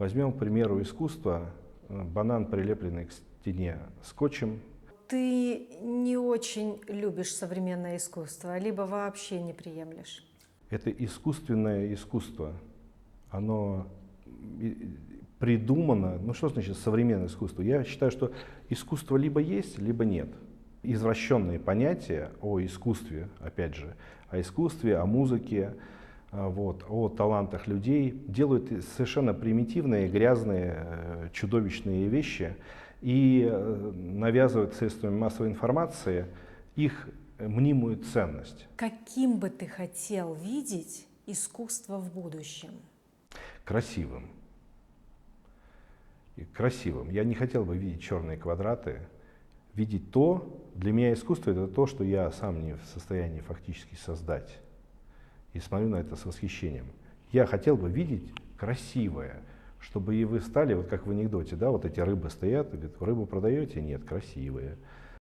Возьмем, к примеру, искусство, банан, прилепленный к стене скотчем. Ты не очень любишь современное искусство, либо вообще не приемлешь? Это искусственное искусство. Оно придумано. Ну что значит современное искусство? Я считаю, что искусство либо есть, либо нет. Извращенные понятия о искусстве, опять же, о искусстве, о музыке, вот, о талантах людей делают совершенно примитивные, грязные, чудовищные вещи и навязывают средствами массовой информации их мнимую ценность. Каким бы ты хотел видеть искусство в будущем? Красивым. И красивым. Я не хотел бы видеть черные квадраты, видеть то, для меня искусство это то, что я сам не в состоянии фактически создать. И смотрю на это с восхищением. Я хотел бы видеть красивое, чтобы и вы стали, вот как в анекдоте, да, вот эти рыбы стоят, и говорят, рыбу продаете? Нет, красивые.